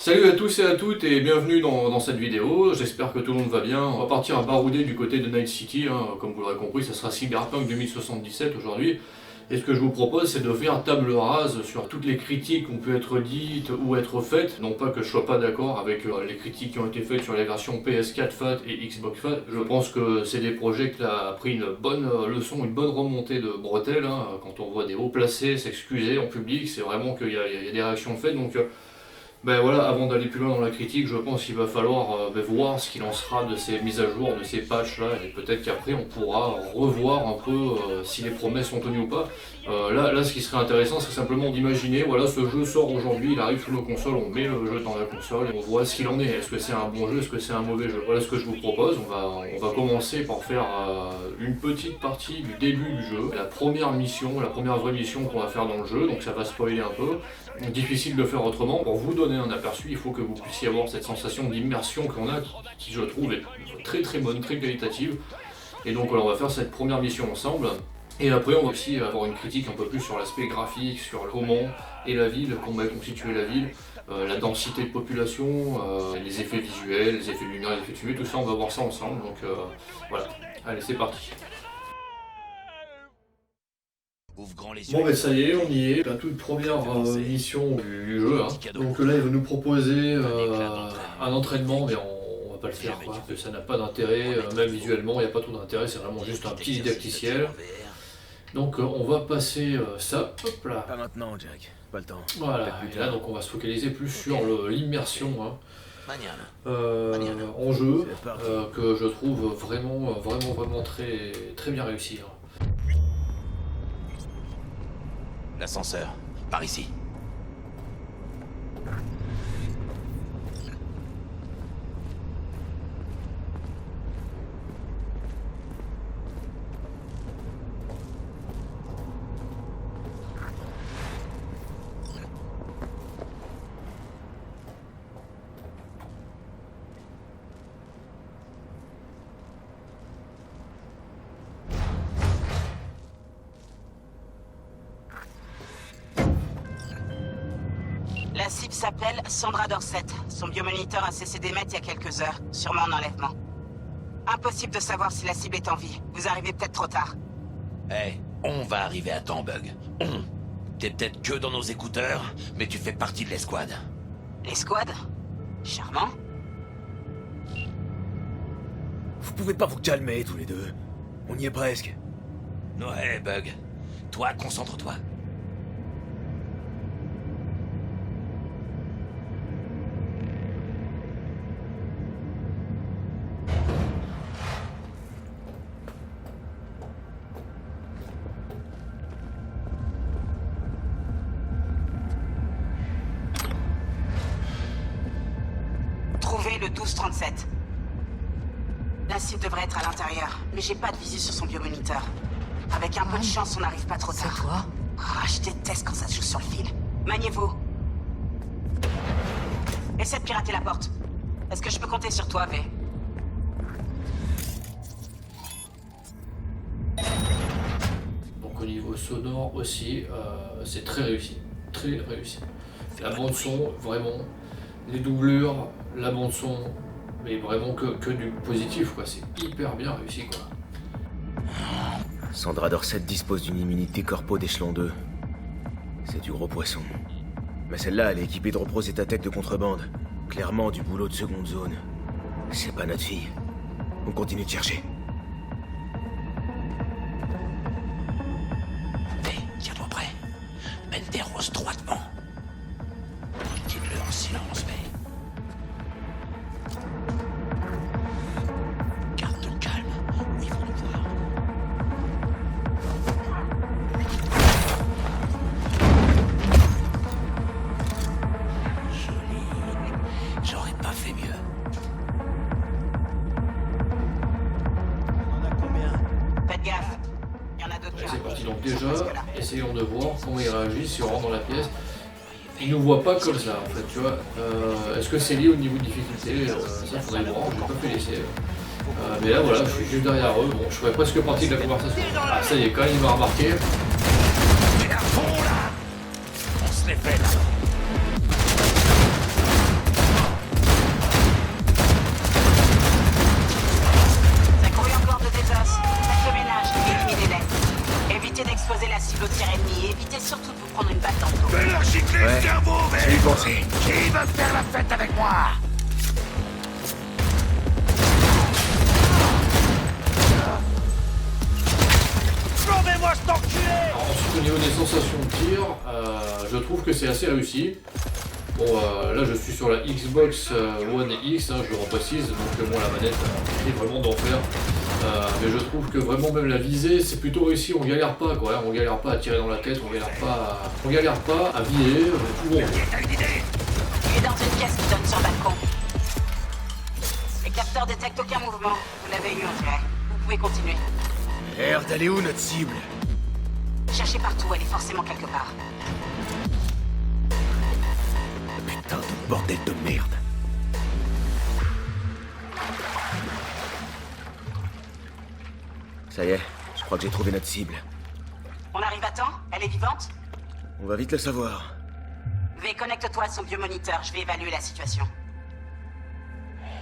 Salut à tous et à toutes et bienvenue dans cette vidéo, j'espère que tout le monde va bien. On va partir à barouder du côté de Night City, comme vous l'aurez compris, ça sera Cyberpunk 2077 aujourd'hui. Et ce que je vous propose, c'est de faire table rase sur toutes les critiques qui ont pu être dites ou être faites. Non pas que je sois pas d'accord avec les critiques qui ont été faites sur les versions PS4 FAT et Xbox FAT. Je pense que c'est des projets qui ont pris une bonne leçon, une bonne remontée de bretelles. Quand on voit des hauts placés s'excuser en public, c'est vraiment qu'il y a des réactions faites. Donc, ben voilà, avant d'aller plus loin dans la critique, je pense qu'il va falloir voir ce qu'il en sera de ces mises à jour, de ces patchs là, et peut-être qu'après on pourra revoir un peu si les promesses sont tenues ou pas. Là, ce qui serait intéressant, c'est simplement d'imaginer, voilà, ce jeu sort aujourd'hui, il arrive sur nos consoles, on met le jeu dans la console, et on voit ce qu'il en est. Est-ce que c'est un bon jeu, est-ce que c'est un mauvais jeu? Voilà ce que je vous propose. On va commencer par faire une petite partie du début du jeu, la première mission, la première vraie mission qu'on va faire dans le jeu, donc ça va spoiler un peu. Difficile de faire autrement. Pour vous donner un aperçu, il faut que vous puissiez avoir cette sensation d'immersion qu'on a, qui je trouve est très très bonne, très qualitative. Et donc voilà, on va faire cette première mission ensemble. Et après, on va aussi avoir une critique un peu plus sur l'aspect graphique, sur comment est la ville, comment est constituée la ville, la densité de population, les effets visuels, les effets de lumière, les effets de fumée, tout ça, on va voir ça ensemble. Donc voilà, allez, c'est parti. Bon ben ça y est, on y est, la toute première mission du jeu. Donc là il va nous proposer un entraînement, mais on va pas le faire parce que ça n'a pas d'intérêt, même visuellement il n'y a pas trop d'intérêt, c'est vraiment juste un petit didacticiel. Donc on va passer ça, hop là. Pas maintenant Jack, pas le temps. Voilà, et là donc on va se focaliser plus sur l'immersion en jeu, que je trouve vraiment très, très bien réussi. L'ascenseur, par ici. La cible s'appelle Sandra Dorset. Son biomoniteur a cessé d'émettre il y a quelques heures, sûrement en enlèvement. Impossible de savoir si la cible est en vie. Vous arrivez peut-être trop tard. Hey, on va arriver à temps, Bug. T'es peut-être que dans nos écouteurs, mais tu fais partie de l'escouade. L'escouade? Charmant. Vous pouvez pas vous calmer tous les deux. On y est presque. Ouais, Bug. Toi, concentre-toi. Trouvez le 1237. La cible devrait être à l'intérieur, mais j'ai pas de visu sur son biomoniteur. Avec un peu de chance, on n'arrive pas trop tard. C'est quoi? Je déteste quand ça se joue sur le fil. Maniez-vous. Essaie de pirater la porte. Est-ce que je peux compter sur toi, V? Donc au niveau sonore aussi, c'est très réussi. Très réussi. La bande son, vraiment, les doublures, la bande son, mais vraiment que du positif, quoi. C'est hyper bien réussi, quoi. Sandra Dorset dispose d'une immunité corpo d'échelon 2. C'est du gros poisson. Mais celle-là, elle est équipée de reprositathèques de contrebande. Clairement du boulot de seconde zone. C'est pas notre fille. On continue de chercher. Hey, tiens-toi prêt. Mène tes roses droitement. Dis-le en silence, mais... Garde ton calme, ou ils vont nous voir. Joli. J'aurais pas fait mieux. On en a combien? Faites gaffe. Il y en a d'autres qui C'est parti, arrivent. donc Ils sont déjà, presque là. essayons de voir comment il réagit si on rentre dans la pièce. Il nous voit pas comme ça en fait, tu vois. Est-ce que c'est lié au niveau de difficulté? Ça faudrait voir, j'ai pas fait l'essai. Mais là voilà, je suis juste derrière eux, bon, je ferais presque partie de la conversation. Ah ça y est, quand même il m'a remarqué. T'es à fond là. On se les fait là. Exposez la cible au tir ennemi et évitez surtout de vous prendre une balle dans le dos. Fais leur gicler Ouais, le cerveau, j'ai mais... y pensé. Qui veut faire la fête avec moi? Flambez-moi cet enculé! Alors, ensuite, au niveau des sensations de tir, je trouve que c'est assez réussi. Bon, là je suis sur la Xbox One X, hein, je le reprécise, donc moi la manette est vraiment d'enfer. Mais je trouve que vraiment même la visée c'est plutôt réussi, on galère pas quoi, hein, on galère pas à tirer dans la tête, on galère pas à viser, tout bon. T'as une idée? Il est dans une pièce qui donne sur le balcon. Les capteurs détectent aucun mouvement. Vous l'avez eu, on dirait. Vous pouvez continuer. Merde, elle est où notre cible? Cherchez partout, elle est forcément quelque part. Putain de bordel de merde. Ça y est, je crois que j'ai trouvé notre cible. On arrive à temps? Elle est vivante? On va vite le savoir. V, connecte-toi à son biomoniteur, je vais évaluer la situation.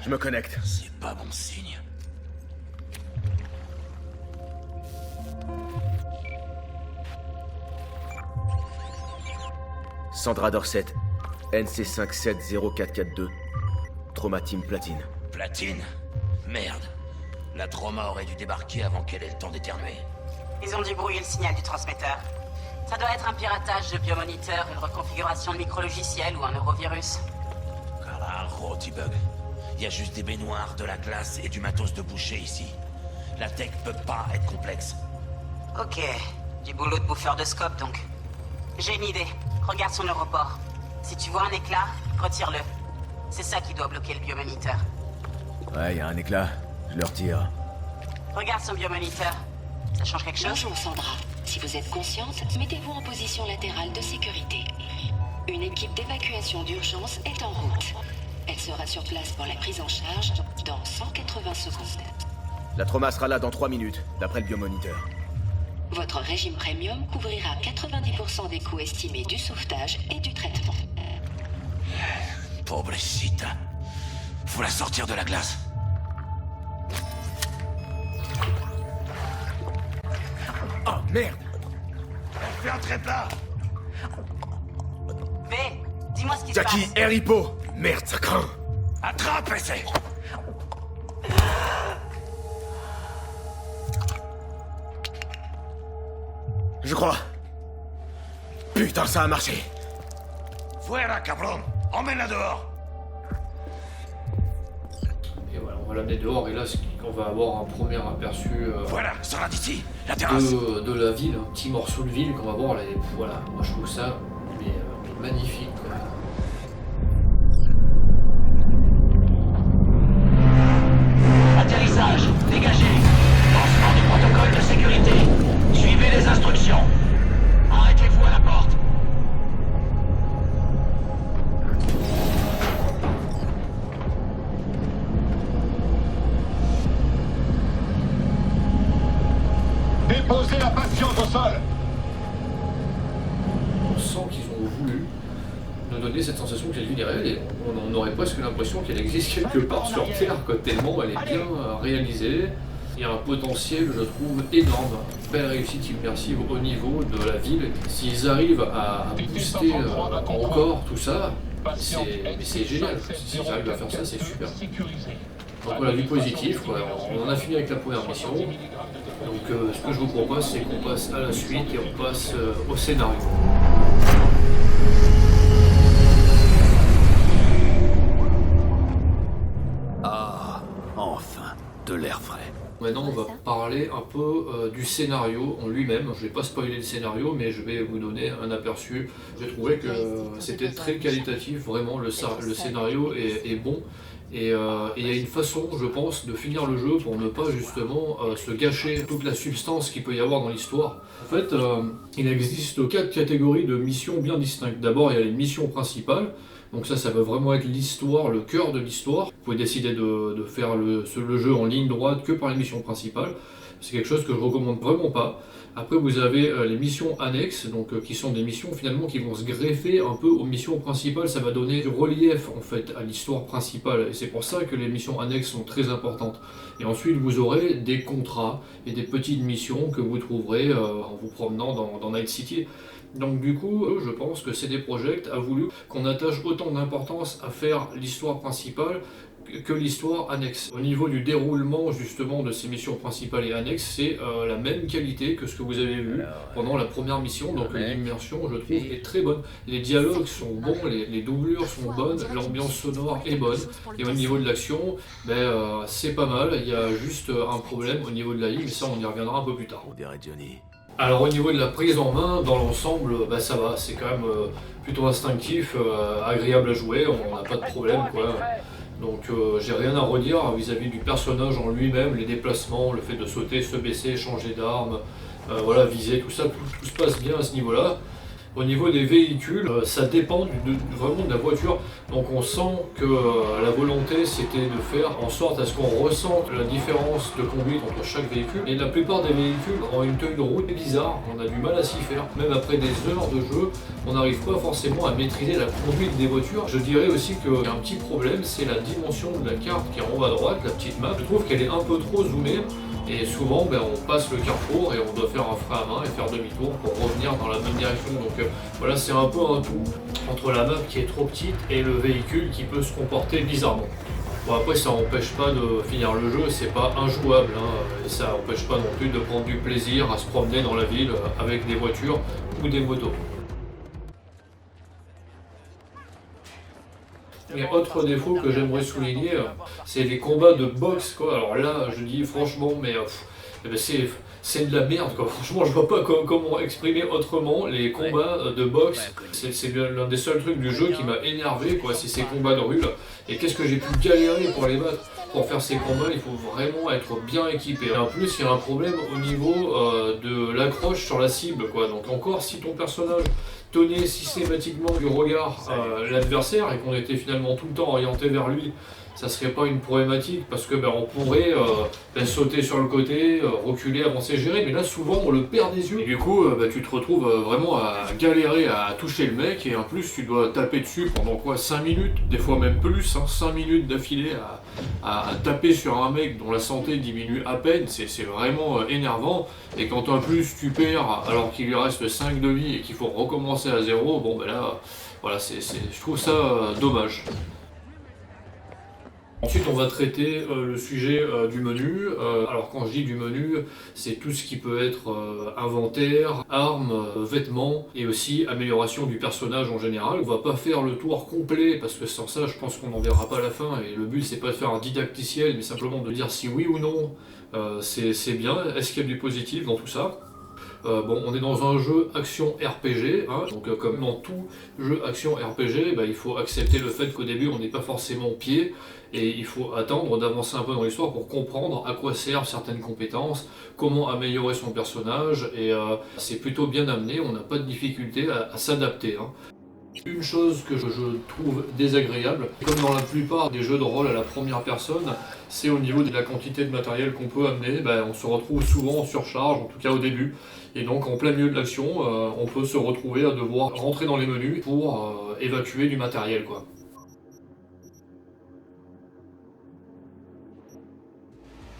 Je me connecte. C'est pas bon signe. Sandra Dorset, NC570442, Trauma Team Platine. Platine? Merde. La trauma aurait dû débarquer avant qu'elle ait le temps d'éternuer. Ils ont dû brouiller le signal du transmetteur. Ça doit être un piratage de biomoniteur, une reconfiguration de micrologiciel ou un neurovirus. Carajo, T-Bug. Il y a juste des baignoires, de la glace et du matos de boucher ici. La tech peut pas être complexe. Ok, du boulot de bouffeur de scope donc. J'ai une idée. Regarde son neuroport. Si tu vois un éclat, retire-le. C'est ça qui doit bloquer le biomoniteur. Ouais, y a un éclat. Je le retire. Regarde son biomoniteur. Ça change quelque chose? Bonjour Sandra. Si vous êtes consciente, mettez-vous en position latérale de sécurité. Une équipe d'évacuation d'urgence est en route. Elle sera sur place pour la prise en charge dans 180 secondes. La trauma sera là dans 3 minutes, d'après le biomoniteur. Votre régime premium couvrira 90% des coûts estimés du sauvetage et du traitement. Pobrecita. Faut la sortir de la glace. Oh merde! Fais un trait plat. V, dis-moi ce qui se Jackie, passe. air hippo! Merde, ça craint! Attrape, essai. Je crois. Putain, ça a marché! Fuera, cabron. Emmène-la dehors. Et voilà, on va l'amener dehors et là on va avoir un premier aperçu Voilà, sors-la d'ici. La terrasse. de la ville, un petit morceau de ville qu'on va voir. Là, et voilà, moi je trouve ça mais magnifique quoi. Atterrissage. Dégagez. Lancement du protocole de sécurité. Suivez les instructions. Arrêtez-vous à la porte. Déposez la patiente au sol. On sent qu'ils ont voulu nous donner cette sensation que cette ville est réelle et on aurait presque l'impression qu'elle existe quelque part sur Terre, quoi, tellement elle est bien réalisée. Il y a un potentiel, je trouve, énorme. Belle réussite immersive au niveau de la ville. S'ils arrivent à booster encore tout ça, c'est génial. S'ils arrivent à faire ça, c'est super. Donc voilà, du positif, quoi. On en a fini avec la première mission. Donc ce que je vous propose, c'est qu'on passe à la suite et on passe au scénario. Ah, enfin, de l'air frais. Maintenant, on va parler un peu du scénario en lui-même. Je ne vais pas spoiler le scénario, mais je vais vous donner un aperçu. J'ai trouvé que c'était très qualitatif, vraiment, le scénario est bon. Et il y a une façon, je pense, de finir le jeu pour ne pas justement se gâcher toute la substance qu'il peut y avoir dans l'histoire. En fait, il existe 4 catégories de missions bien distinctes. D'abord, il y a les missions principales. Donc ça va vraiment être l'histoire, le cœur de l'histoire. Vous pouvez décider de faire le jeu en ligne droite que par les missions principales. C'est quelque chose que je recommande vraiment pas. Après vous avez les missions annexes, donc qui sont des missions finalement qui vont se greffer un peu aux missions principales, ça va donner du relief en fait à l'histoire principale, et c'est pour ça que les missions annexes sont très importantes. Et ensuite vous aurez des contrats et des petites missions que vous trouverez en vous promenant dans Night City. Donc du coup, je pense que CD Projekt a voulu qu'on attache autant d'importance à faire l'histoire principale que l'histoire annexe. Au niveau du déroulement justement de ces missions principales et annexes, c'est la même qualité que ce que vous avez vu pendant la première mission, donc l'immersion je trouve est très bonne. Les dialogues sont bons, les doublures sont bonnes, l'ambiance sonore est bonne, et au niveau de l'action, c'est pas mal, il y a juste un problème au niveau de la ligne, mais ça on y reviendra un peu plus tard. On dirait Johnny. Alors au niveau de la prise en main, dans l'ensemble, ça va, c'est quand même plutôt instinctif, agréable à jouer, on n'a pas de problème quoi. Donc j'ai rien à redire vis-à-vis du personnage en lui-même, les déplacements, le fait de sauter, se baisser, changer d'arme, voilà, viser, tout ça, tout se passe bien à ce niveau-là. Au niveau des véhicules, ça dépend vraiment de la voiture, donc on sent que la volonté c'était de faire en sorte à ce qu'on ressente la différence de conduite entre chaque véhicule, et la plupart des véhicules ont une tenue de route bizarre, on a du mal à s'y faire, même après des heures de jeu, on n'arrive pas forcément à maîtriser la conduite des voitures. Je dirais aussi qu'il y a un petit problème, c'est la dimension de la carte qui est en haut à droite, la petite map, je trouve qu'elle est un peu trop zoomée. Et souvent, on passe le carrefour et on doit faire un frein à main et faire demi-tour pour revenir dans la même direction. Donc voilà, c'est un peu un tout entre la map qui est trop petite et le véhicule qui peut se comporter bizarrement. Bon, après, ça n'empêche pas de finir le jeu, c'est pas injouable, et ça n'empêche pas non plus de prendre du plaisir à se promener dans la ville avec des voitures ou des motos. Et autre défaut que j'aimerais souligner, c'est les combats de boxe quoi. Alors là, je dis franchement, c'est de la merde quoi. Franchement, je vois pas comment exprimer autrement les combats de boxe. C'est l'un des seuls trucs du jeu qui m'a énervé quoi, c'est ces combats de rue là. Et qu'est-ce que j'ai pu galérer pour les battre. Pour faire ces combats, il faut vraiment être bien équipé. Et en plus, il y a un problème au niveau de l'accroche sur la cible quoi. Donc encore, si ton personnage tenait systématiquement du regard l'adversaire et qu'on était finalement tout le temps orienté vers lui, ça serait pas une problématique parce que on pourrait sauter sur le côté, reculer, avancer, gérer, mais là souvent on le perd des yeux et du coup tu te retrouves vraiment à galérer à toucher le mec et en plus tu dois taper dessus pendant quoi 5 minutes, des fois même plus, 5 minutes d'affilée à taper sur un mec dont la santé diminue à peine, c'est vraiment énervant. Et quand en plus tu perds alors qu'il lui reste 5 de vie et qu'il faut recommencer à zéro, là voilà, je trouve ça dommage. Ensuite, on va traiter le sujet du menu. Alors quand je dis du menu, c'est tout ce qui peut être inventaire, armes, vêtements et aussi amélioration du personnage en général. On va pas faire le tour complet parce que sans ça, je pense qu'on n'en verra pas à la fin. Et le but, c'est pas de faire un didacticiel, mais simplement de dire si oui ou non c'est bien. Est-ce qu'il y a du positif dans tout ça ? On est dans un jeu action RPG, donc comme dans tout jeu action RPG, il faut accepter le fait qu'au début on n'est pas forcément pied et il faut attendre d'avancer un peu dans l'histoire pour comprendre à quoi servent certaines compétences, comment améliorer son personnage, et c'est plutôt bien amené, on n'a pas de difficulté à s'adapter. Une chose que je trouve désagréable, comme dans la plupart des jeux de rôle à la première personne, c'est au niveau de la quantité de matériel qu'on peut amener. On se retrouve souvent en surcharge, en tout cas au début, et donc en plein milieu de l'action, on peut se retrouver à devoir rentrer dans les menus pour évacuer du matériel quoi.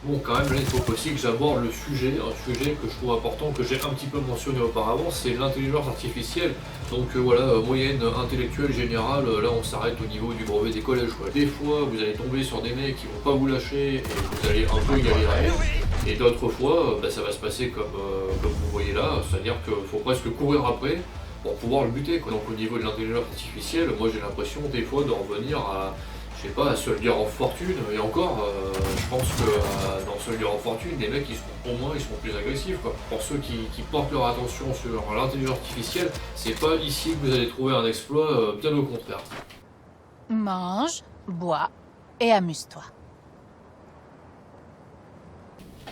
Bon, quand même, là, il faut aussi que j'aborde un sujet que je trouve important, que j'ai un petit peu mentionné auparavant, c'est l'intelligence artificielle. Donc voilà, moyenne intellectuelle générale, là on s'arrête au niveau du brevet des collèges quoi. Des fois, vous allez tomber sur des mecs qui vont pas vous lâcher et vous allez un peu galérer. Et d'autres fois, ça va se passer comme vous voyez là, c'est-à-dire qu'il faut presque courir après pour pouvoir le buter quoi. Donc au niveau de l'intelligence artificielle, moi j'ai l'impression des fois de revenir à Soldier of Fortune, et encore, je pense que dans Soldier of Fortune, les mecs ils seront plus agressifs quoi. Pour ceux qui portent leur attention sur l'intelligence artificielle, c'est pas ici que vous allez trouver un exploit, bien au contraire. Mange, bois et amuse-toi.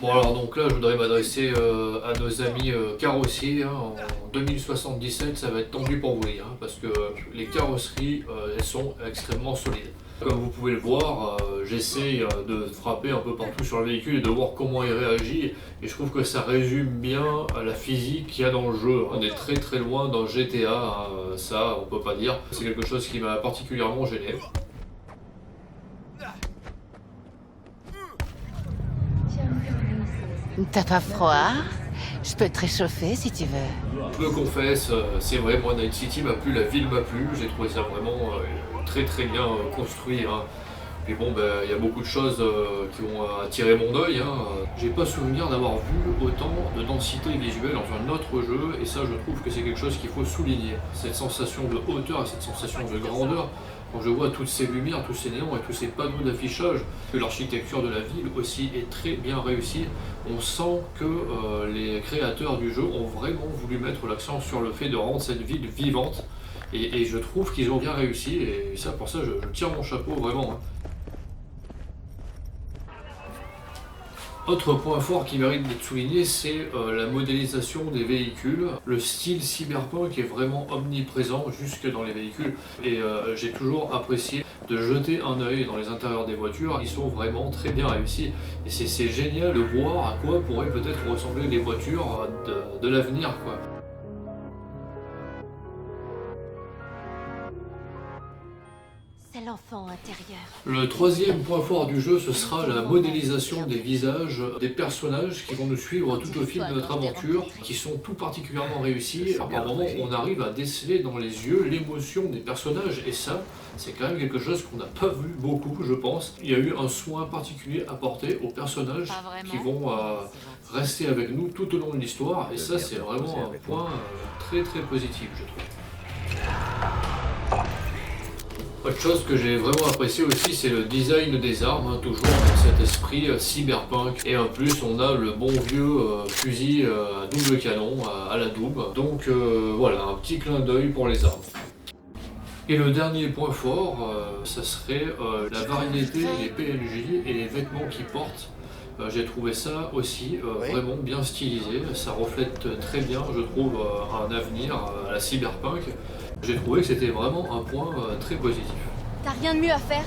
Bon alors donc là je voudrais m'adresser à nos amis carrossiers, en 2077 ça va être tendu pour vous parce que les carrosseries elles sont extrêmement solides. Comme vous pouvez le voir, j'essaye de frapper un peu partout sur le véhicule et de voir comment il réagit. Et je trouve que ça résume bien la physique qu'il y a dans le jeu. On est très très loin dans GTA, hein, ça on peut pas dire. C'est quelque chose qui m'a particulièrement gêné. T'as pas froid? Je peux te réchauffer si tu veux. Je le confesse, c'est vrai, moi Night City m'a plu, la ville m'a plu, j'ai trouvé ça vraiment très très bien construit. Hein. Et bon, ben, y a beaucoup de choses qui ont attiré mon œil. Hein. J'ai pas souvenir d'avoir vu autant de densité visuelle dans un autre jeu, et ça je trouve que c'est quelque chose qu'il faut souligner. Cette sensation de hauteur et cette sensation de grandeur, quand je vois toutes ces lumières, tous ces néons et tous ces panneaux d'affichage, que l'architecture de la ville aussi est très bien réussie. On sent que les créateurs du jeu ont vraiment voulu mettre l'accent sur le fait de rendre cette ville vivante, et je trouve qu'ils ont bien réussi, et ça pour ça je tire mon chapeau vraiment. Hein. Autre point fort qui mérite d'être souligné, c'est la modélisation des véhicules. Le style cyberpunk est vraiment omniprésent jusque dans les véhicules, et j'ai toujours apprécié de jeter un œil dans les intérieurs des voitures. Ils sont vraiment très bien réussis, et c'est génial de voir à quoi pourraient peut-être ressembler les voitures de l'avenir, quoi. C'est l'enfant intérieur. Le troisième point fort du jeu, ce sera la modélisation des visages des personnages qui vont nous suivre tout au fil de notre aventure, qui sont tout particulièrement réussis. À un moment, on arrive à déceler dans les yeux l'émotion des personnages, et ça, c'est quand même quelque chose qu'on n'a pas vu beaucoup, je pense. Il y a eu un soin particulier apporté aux personnages qui vont rester avec nous tout au long de l'histoire, et ça, c'est vraiment un point très très positif, je trouve. Autre chose que j'ai vraiment apprécié aussi, c'est le design des armes, hein, toujours avec cet esprit cyberpunk. Et en plus, on a le bon vieux fusil à double canon, à la double. Donc voilà, un petit clin d'œil pour les armes. Et le dernier point fort, ça serait la variété des PNJ et les vêtements qu'ils portent. J'ai trouvé ça aussi vraiment bien stylisé. Ça reflète très bien, je trouve, un avenir à la cyberpunk. J'ai trouvé que c'était vraiment un point très positif. T'as rien de mieux à faire?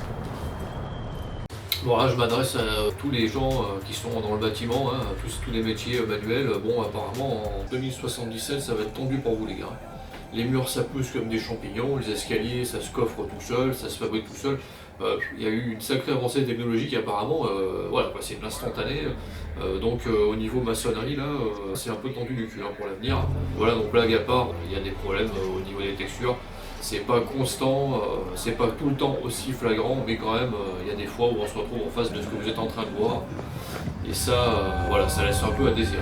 Bon, là je m'adresse à tous les gens qui sont dans le bâtiment, hein, tous les métiers manuels. Bon, apparemment en 2077 ça va être tendu pour vous les gars. Les murs ça pousse comme des champignons, les escaliers ça se coffre tout seul, ça se fabrique tout seul. Il y a eu une sacrée avancée technologique apparemment, voilà, c'est de l'instantané. Donc au niveau maçonnerie là, c'est un peu tendu du cul hein, pour l'avenir. Voilà, donc blague à part, il y a des problèmes au niveau des textures. C'est pas constant, c'est pas tout le temps aussi flagrant, mais quand même, il y a des fois où on se retrouve en face de ce que vous êtes en train de voir. Et ça, voilà, ça laisse un peu à désirer.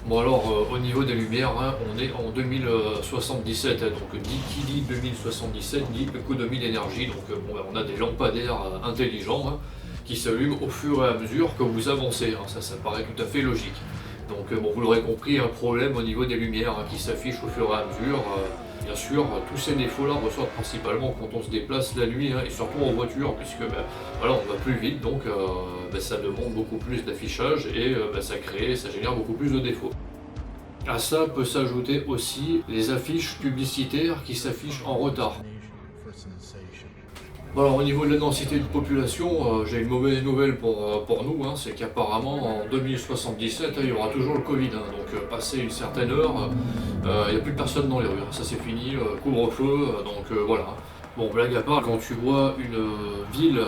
Bon alors, au niveau des lumières, hein, on est en 2077, hein, donc qui dit 2077 dit économie d'énergie, donc bon, on a des lampadaires intelligents hein, qui s'allument au fur et à mesure que vous avancez, hein, ça paraît tout à fait logique. Donc bon, vous l'aurez compris, un problème au niveau des lumières hein, qui s'affichent au fur et à mesure. Bien sûr, tous ces défauts-là ressortent principalement quand on se déplace la nuit, hein, et surtout en voiture, puisque voilà, on va plus vite, donc ça demande beaucoup plus d'affichage, et ça génère beaucoup plus de défauts. À ça peut s'ajouter aussi les affiches publicitaires qui s'affichent en retard. Bon, alors au niveau de la densité de population, j'ai une mauvaise nouvelle pour nous, hein, c'est qu'apparemment en 2077 il y aura toujours le Covid, hein, donc passé une certaine heure, il n'y a plus de personnes dans les rues, ça c'est fini, couvre-feu, donc voilà. Bon, blague à part, quand tu vois une ville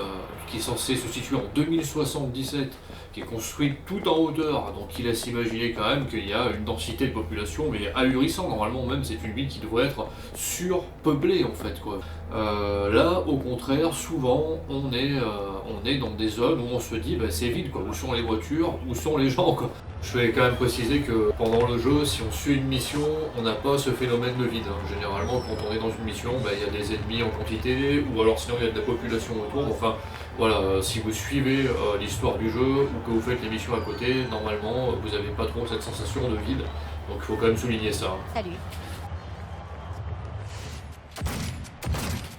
qui est censée se situer en 2077, qui est construite tout en hauteur, donc il laisse imaginer quand même qu'il y a une densité de population, mais ahurissant. Normalement même c'est une ville qui devrait être surpeuplée en fait, quoi. Là au contraire, souvent on est dans des zones où on se dit c'est vide, quoi. Où sont les voitures, où sont les gens, quoi. Je vais quand même préciser que pendant le jeu, si on suit une mission, on n'a pas ce phénomène de vide, hein. Généralement quand on est dans une mission, il y a des ennemis en quantité, ou alors sinon il y a de la population autour. Enfin voilà, si vous suivez l'histoire du jeu ou que vous faites les missions à côté, normalement vous n'avez pas trop cette sensation de vide, donc il faut quand même souligner ça. Salut.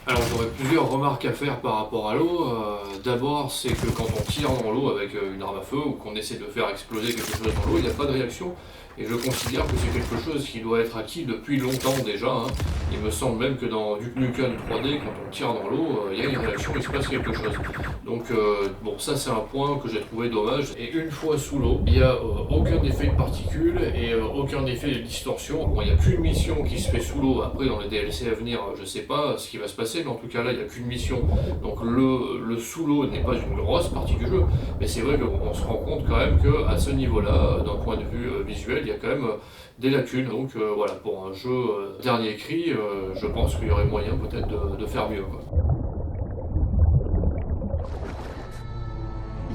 Alors je j'aurais plusieurs remarques à faire par rapport à l'eau. D'abord, c'est que quand on tire dans l'eau avec une arme à feu ou qu'on essaie de faire exploser quelque chose dans l'eau, il n'y a pas de réaction. Et je considère que c'est quelque chose qui doit être acquis depuis longtemps déjà. Hein. Il me semble même que dans Duke Nukem 3D, quand on tire dans l'eau, il y a une réaction, il se passe quelque chose. Donc bon, ça c'est un point que j'ai trouvé dommage. Et une fois sous l'eau, il n'y a aucun effet de particules et aucun effet de distorsion. Bon, il n'y a qu'une mission qui se fait sous l'eau. Après, dans les DLC à venir, je sais pas ce qui va se passer, mais en tout cas là, il n'y a qu'une mission. Donc le sous l'eau n'est pas une grosse partie du jeu, mais c'est vrai qu'on se rend compte quand même qu'à ce niveau-là, d'un point de vue visuel, il y a quand même des lacunes. Donc voilà, pour un jeu dernier cri, je pense qu'il y aurait moyen peut-être de faire mieux, quoi.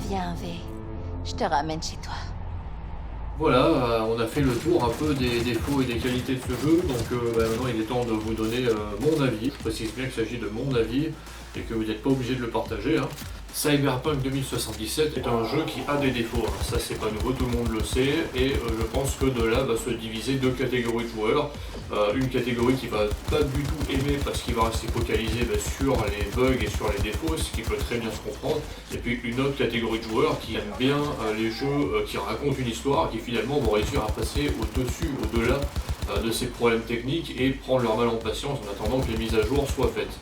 Viens, V. Je te ramène chez toi. Voilà, on a fait le tour un peu des défauts et des qualités de ce jeu, donc maintenant il est temps de vous donner mon avis. Je précise bien qu'il s'agit de mon avis et que vous n'êtes pas obligé de le partager. Hein. Cyberpunk 2077 est un jeu qui a des défauts, hein. Ça c'est pas nouveau, tout le monde le sait, et je pense que de là va se diviser deux catégories de joueurs. Une catégorie qui va pas du tout aimer parce qu'il va rester focalisé sur les bugs et sur les défauts, ce qui peut très bien se comprendre, et puis une autre catégorie de joueurs qui aiment bien les jeux qui racontent une histoire, qui finalement vont réussir à passer au-dessus, au-delà de ces problèmes techniques et prendre leur mal en patience en attendant que les mises à jour soient faites.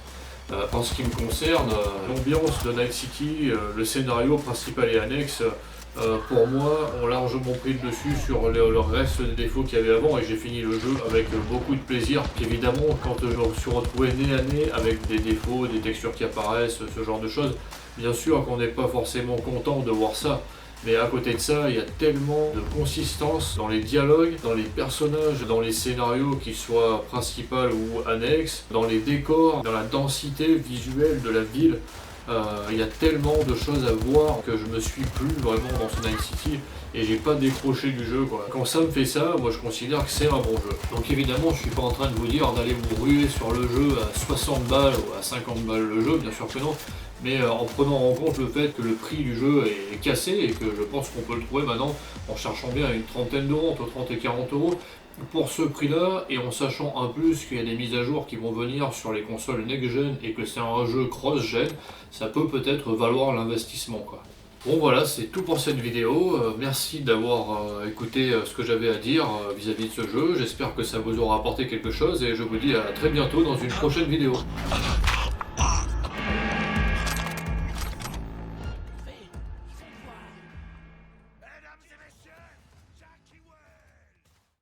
En ce qui me concerne, l'ambiance de Night City, le scénario principal et annexe, pour moi, ont largement pris le dessus sur le reste des défauts qu'il y avait avant, et j'ai fini le jeu avec beaucoup de plaisir. Évidemment, quand je me suis retrouvé nez à nez avec des défauts, des textures qui apparaissent, ce genre de choses, bien sûr qu'on n'est pas forcément content de voir ça. Mais à côté de ça, il y a tellement de consistance dans les dialogues, dans les personnages, dans les scénarios, qu'ils soient principaux ou annexes, dans les décors, dans la densité visuelle de la ville. Il y a tellement de choses à voir que je me suis plus vraiment dans ce Night City et j'ai pas décroché du jeu, quoi. Quand ça me fait ça, moi je considère que c'est un bon jeu. Donc évidemment, je suis pas en train de vous dire d'aller vous ruer sur le jeu à 60 balles ou à 50 balles le jeu, bien sûr que non. Mais en prenant en compte le fait que le prix du jeu est cassé et que je pense qu'on peut le trouver maintenant en cherchant bien à une trentaine d'euros, entre 30 et 40 euros, pour ce prix-là, et en sachant en plus qu'il y a des mises à jour qui vont venir sur les consoles next-gen et que c'est un jeu cross-gen, ça peut-être valoir l'investissement, quoi. Bon voilà, c'est tout pour cette vidéo. Merci d'avoir écouté ce que j'avais à dire vis-à-vis de ce jeu. J'espère que ça vous aura apporté quelque chose et je vous dis à très bientôt dans une prochaine vidéo.